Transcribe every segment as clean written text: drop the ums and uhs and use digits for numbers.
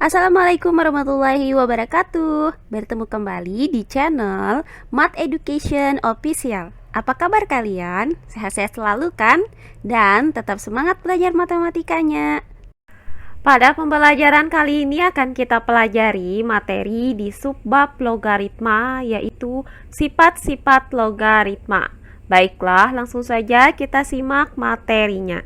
Assalamualaikum warahmatullahi wabarakatuh. Bertemu kembali di channel Math Education Official. Apa kabar kalian? Sehat-sehat selalu kan? Dan tetap semangat belajar matematikanya. Pada pembelajaran kali ini akan kita pelajari materi di subbab logaritma, yaitu sifat-sifat logaritma. Baiklah, langsung saja kita simak materinya.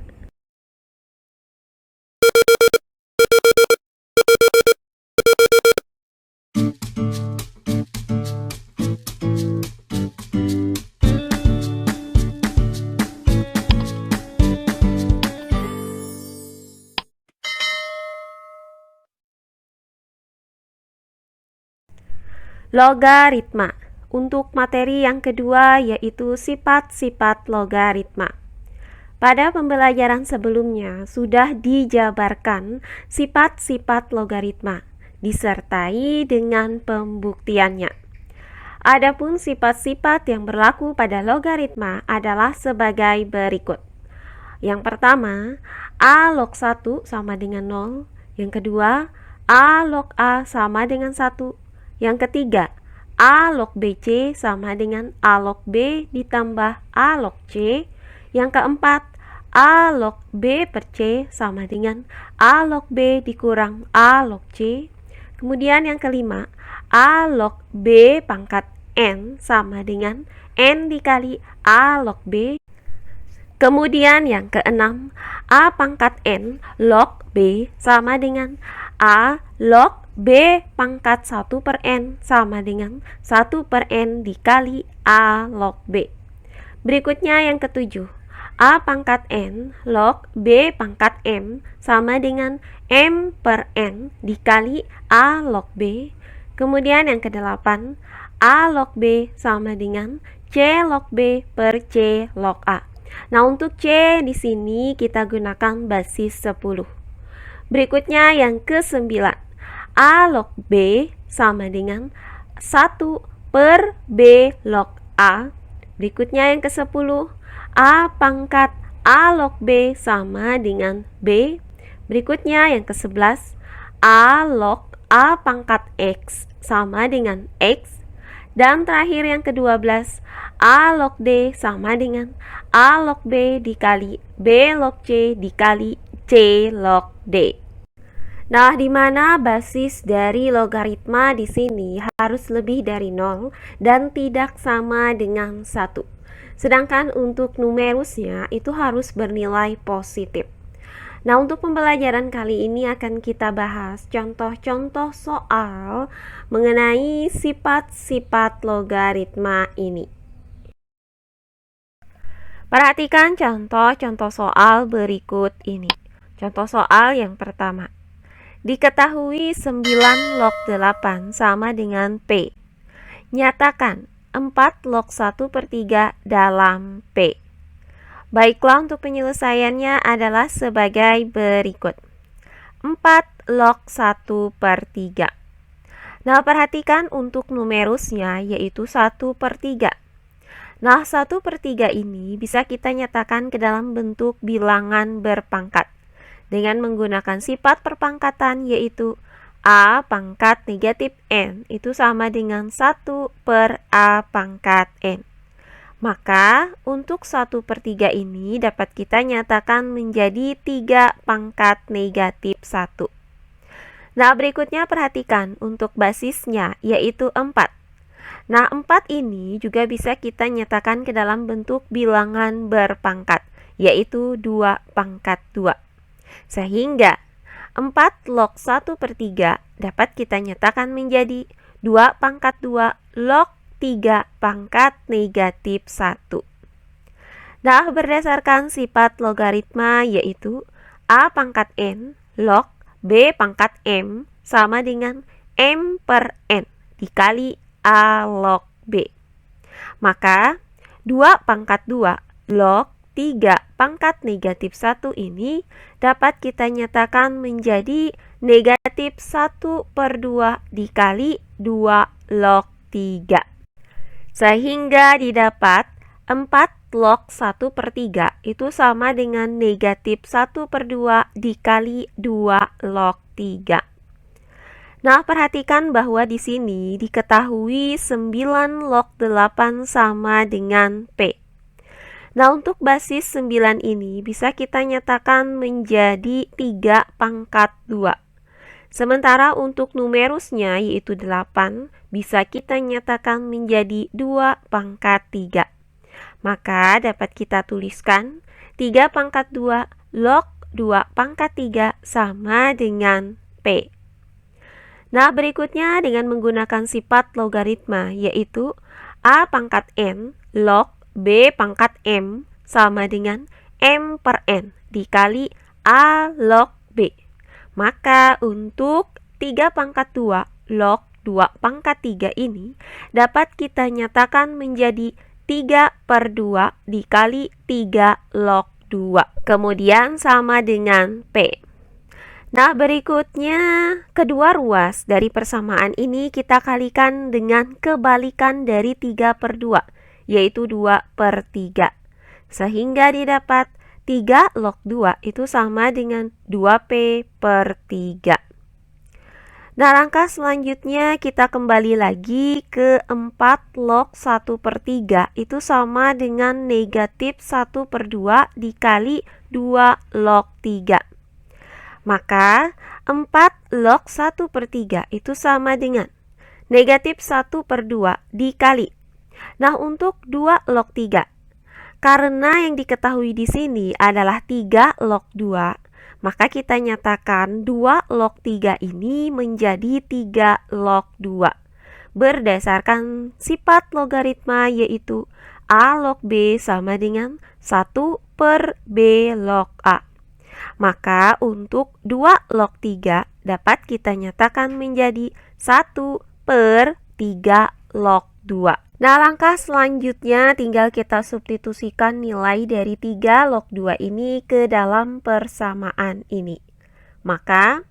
Logaritma. Untuk materi yang kedua yaitu sifat-sifat logaritma. Pada pembelajaran sebelumnya sudah dijabarkan sifat-sifat logaritma disertai dengan pembuktiannya. Adapun sifat-sifat yang berlaku pada logaritma adalah sebagai berikut. Yang pertama, A log 1 sama dengan 0. Yang kedua, A log A sama dengan 1. Yang ketiga, A log BC sama dengan A log B ditambah A log C. Yang keempat, A log B per C sama dengan A log B dikurang A log C. Kemudian yang kelima, A log B pangkat N sama dengan N dikali A log B. Kemudian yang keenam, A pangkat N log B sama dengan A log B pangkat 1 per N sama dengan 1 per N dikali A log B. Berikutnya yang ketujuh, A pangkat N log B pangkat M sama dengan M per N dikali A log B. Kemudian yang kedelapan, A log B sama dengan C log B per C log A. Nah, untuk C di sini kita gunakan basis 10. Berikutnya yang ke-9, A log B sama dengan 1 per B log A. Berikutnya yang ke-10, A pangkat A log B sama dengan B. Berikutnya yang ke-11, A log A pangkat X sama dengan X. Dan terakhir yang ke-12, A log D sama dengan A log B dikali B log C dikali C log D. Nah, di mana basis dari logaritma di sini harus lebih dari 0 dan tidak sama dengan 1. Sedangkan untuk numerusnya itu harus bernilai positif. Nah, untuk pembelajaran kali ini akan kita bahas contoh-contoh soal mengenai sifat-sifat logaritma ini. Perhatikan contoh-contoh soal berikut ini. Contoh soal yang pertama. Diketahui 9 log 8 sama dengan P. Nyatakan 4 log 1 per 3 dalam P. Baiklah, untuk penyelesaiannya adalah sebagai berikut. 4 log 1 per 3. Nah, perhatikan untuk numerusnya yaitu 1 per 3. Nah, 1 per 3 ini bisa kita nyatakan ke dalam bentuk bilangan berpangkat dengan menggunakan sifat perpangkatan yaitu A pangkat negatif N itu sama dengan 1 per A pangkat N. Maka untuk 1 per 3 ini dapat kita nyatakan menjadi 3 pangkat negatif 1. Nah, berikutnya perhatikan untuk basisnya yaitu 4. Nah, 4 ini juga bisa kita nyatakan ke dalam bentuk bilangan berpangkat yaitu 2 pangkat 2. Sehingga 4 log 1 per 3 dapat kita nyatakan menjadi 2 pangkat 2 log 3 pangkat negatif 1. Nah, berdasarkan sifat logaritma yaitu A pangkat N log B pangkat M sama dengan M per N dikali A log B. Maka 2 pangkat 2 log 3 pangkat negatif 1 ini dapat kita nyatakan menjadi negatif 1 per 2 dikali 2 log 3. Sehingga didapat 4 log 1 per 3 itu sama dengan negatif 1 per 2 dikali 2 log 3. Nah, perhatikan bahwa di sini diketahui 9 log 8 sama dengan P. Nah, untuk basis 9 ini bisa kita nyatakan menjadi 3 pangkat 2. Sementara untuk numerusnya yaitu 8 bisa kita nyatakan menjadi 2 pangkat 3. Maka dapat kita tuliskan 3 pangkat 2 log 2 pangkat 3 sama dengan P. Nah, berikutnya dengan menggunakan sifat logaritma yaitu A pangkat N log B pangkat M sama dengan M per N dikali A log B. Maka untuk 3 pangkat 2 log 2 pangkat 3 ini dapat kita nyatakan menjadi 3 per 2 dikali 3 log 2. Kemudian sama dengan P. Nah, berikutnya kedua ruas dari persamaan ini kita kalikan dengan kebalikan dari 3 per 2, yaitu 2 per 3. Sehingga didapat 3 log 2 itu sama dengan 2P per 3. Nah, langkah selanjutnya kita kembali lagi ke 4 log 1 per 3 itu sama dengan negatif 1 per 2 dikali 2 log 3. Maka 4 log 1 per 3 itu sama dengan negatif 1 per 2 dikali. Nah, untuk 2 log 3, karena yang diketahui di sini adalah 3 log 2, maka kita nyatakan 2 log 3 ini menjadi 3 log 2. Berdasarkan sifat logaritma yaitu A log B sama dengan 1 per B log A. Maka untuk 2 log 3 dapat kita nyatakan menjadi 1 per 3 log 2. Nah, langkah selanjutnya tinggal kita substitusikan nilai dari 3 log 2 ini ke dalam persamaan ini. Maka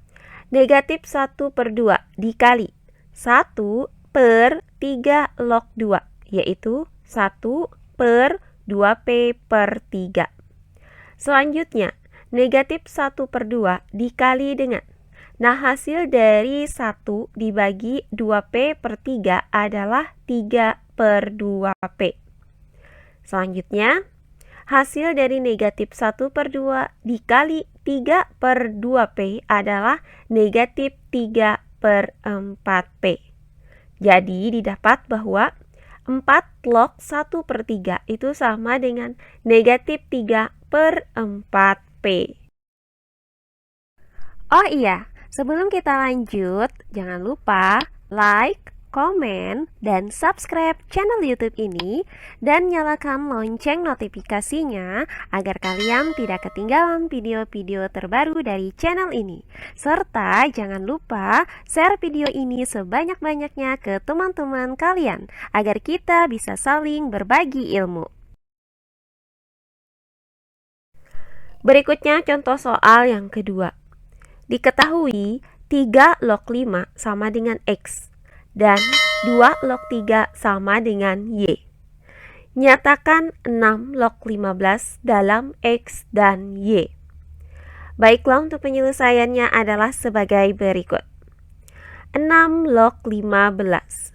negatif 1 per 2 dikali 1 per 3 log 2 yaitu 1 per 2P per 3. Selanjutnya negatif 1 per 2 dikali dengan, nah hasil dari 1 dibagi 2P per 3 adalah 3 per 2P. Selanjutnya, hasil dari negatif 1 per 2 dikali 3 per 2P adalah negatif 3 per 4P. Jadi didapat bahwa 4 log 1 per 3 itu sama dengan negatif 3 per 4P. Oh iya, sebelum kita lanjut, jangan lupa like, komen, dan subscribe channel YouTube ini dan nyalakan lonceng notifikasinya agar kalian tidak ketinggalan video-video terbaru dari channel ini. Serta jangan lupa share video ini sebanyak-banyaknya ke teman-teman kalian agar kita bisa saling berbagi ilmu. Berikutnya contoh soal yang kedua. Diketahui 3 log 5 sama dengan X dan 2 log 3 sama dengan Y. Nyatakan 6 log 15 dalam X dan Y. Baiklah, untuk penyelesaiannya adalah sebagai berikut. 6 log 15.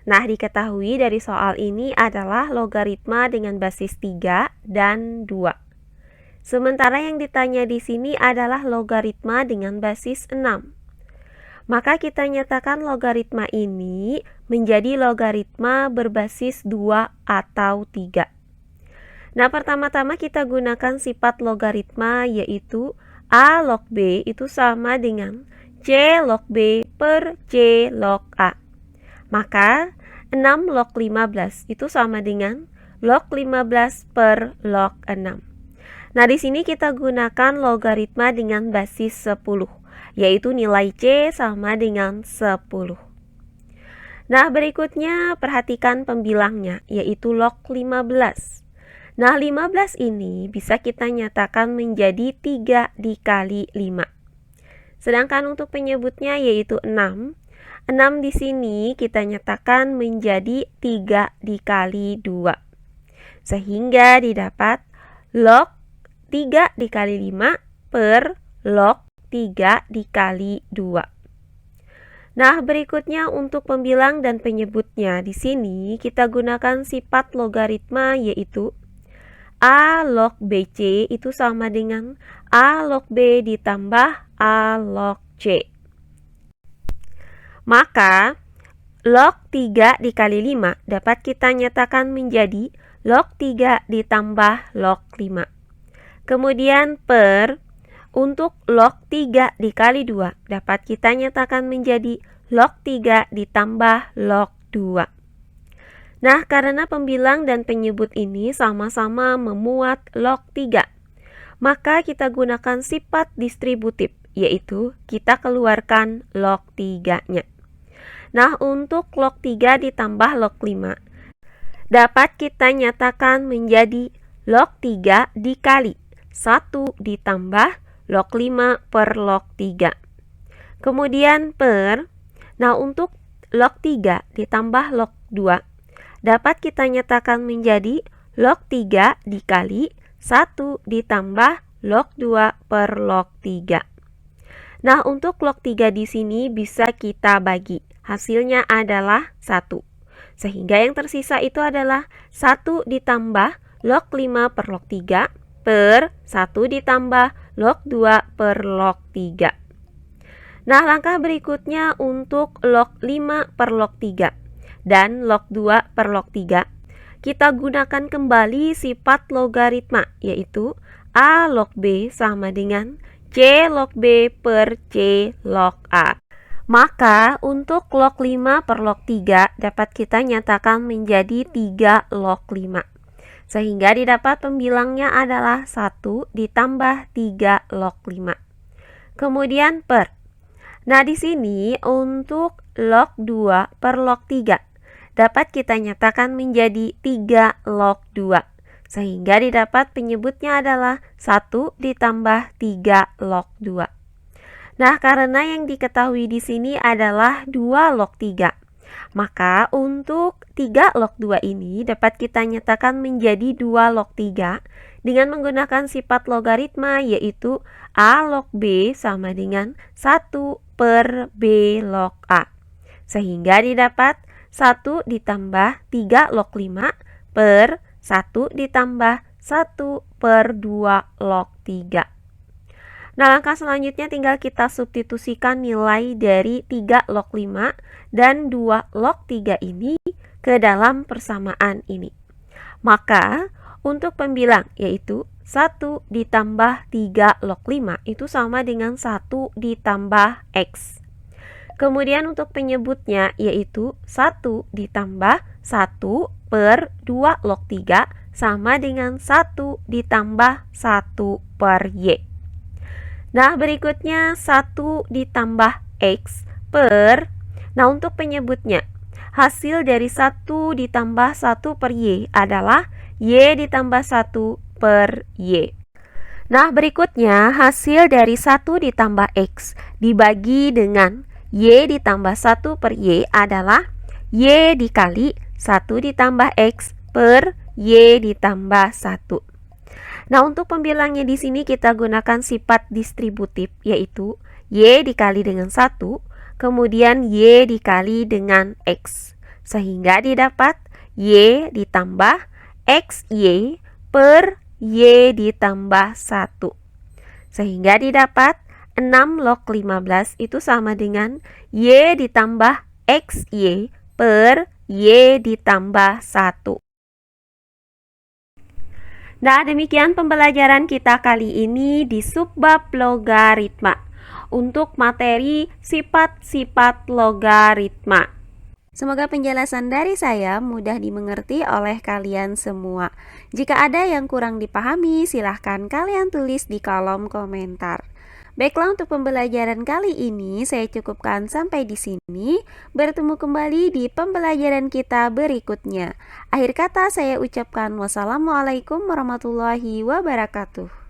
Nah, diketahui dari soal ini adalah logaritma dengan basis 3 dan 2. Sementara yang ditanya di sini adalah logaritma dengan basis 6. Maka kita nyatakan logaritma ini menjadi logaritma berbasis 2 atau 3. Nah, pertama-tama kita gunakan sifat logaritma yaitu A log B itu sama dengan C log B per C log A. Maka 6 log 15 itu sama dengan log 15 per log 6. Nah, di sini kita gunakan logaritma dengan basis 10, yaitu nilai C sama dengan 10. Nah, berikutnya perhatikan pembilangnya, yaitu log 15. Nah, 15 ini bisa kita nyatakan menjadi 3 dikali 5. Sedangkan untuk penyebutnya yaitu 6. 6 di sini kita nyatakan menjadi 3 dikali 2. Sehingga didapat log 3 dikali 5 per log 3 dikali 2. Nah, berikutnya untuk pembilang dan penyebutnya. Di sini kita gunakan sifat logaritma yaitu A log BC itu sama dengan A log B ditambah A log C. Maka log 3 dikali 5 dapat kita nyatakan menjadi log 3 ditambah log 5. Kemudian untuk log 3 dikali 2 dapat kita nyatakan menjadi log 3 ditambah log 2. Nah, karena pembilang dan penyebut ini sama-sama memuat log 3, maka kita gunakan sifat distributif, yaitu kita keluarkan log 3-nya. Nah, untuk log 3 ditambah log 5 dapat kita nyatakan menjadi log 3 dikali 1 ditambah log 5 per log 3. Kemudian nah untuk log 3 ditambah log 2 dapat kita nyatakan menjadi log 3 dikali 1 ditambah log 2 per log 3. Nah, untuk log 3 di sini bisa kita bagi. Hasilnya adalah 1. Sehingga yang tersisa itu adalah 1 ditambah log 5 per log 3 per 1 ditambah log 2 per log 3. Nah, langkah berikutnya untuk log 5 per log 3 dan log 2 per log 3, kita gunakan kembali sifat logaritma, yaitu A log B sama dengan C log B per C log A. Maka untuk log 5 per log 3 dapat kita nyatakan menjadi 3 log 5. Sehingga didapat pembilangnya adalah 1 ditambah 3 log 5. Kemudian nah, di sini untuk log 2 per log 3 dapat kita nyatakan menjadi 3 log 2. Sehingga didapat penyebutnya adalah 1 ditambah 3 log 2. Nah, karena yang diketahui di sini adalah 2 log 3, maka untuk 3 log 2 ini dapat kita nyatakan menjadi 2 log 3 dengan menggunakan sifat logaritma, yaitu A log B sama dengan 1 per B log A. Sehingga didapat 1 ditambah 3 log 5 per 1 ditambah 1 per 2 log 3. Nah, langkah selanjutnya tinggal kita substitusikan nilai dari 3 log 5 dan 2 log 3 ini ke dalam persamaan ini. Maka, untuk pembilang yaitu 1 ditambah 3 log 5 itu sama dengan 1 ditambah X. Kemudian untuk penyebutnya yaitu 1 ditambah 1 per 2 log 3 sama dengan 1 ditambah 1 per Y. Nah, berikutnya 1 ditambah X per, nah untuk penyebutnya, hasil dari 1 ditambah 1 per Y adalah Y ditambah 1 per Y. Nah, berikutnya hasil dari 1 ditambah X dibagi dengan Y ditambah 1 per Y adalah Y dikali 1 ditambah X per Y ditambah 1. Nah, untuk pembilangnya di sini kita gunakan sifat distributif, yaitu Y dikali dengan 1, kemudian Y dikali dengan X. Sehingga didapat Y ditambah XY per Y ditambah 1. Sehingga didapat 6 log 15 itu sama dengan Y ditambah XY per Y ditambah 1. Nah, demikian pembelajaran kita kali ini di subbab logaritma untuk materi sifat-sifat logaritma. Semoga penjelasan dari saya mudah dimengerti oleh kalian semua. Jika ada yang kurang dipahami, silahkan kalian tulis di kolom komentar. Baiklah, untuk pembelajaran kali ini saya cukupkan sampai di sini. Bertemu kembali di pembelajaran kita berikutnya. Akhir kata saya ucapkan wassalamualaikum warahmatullahi wabarakatuh.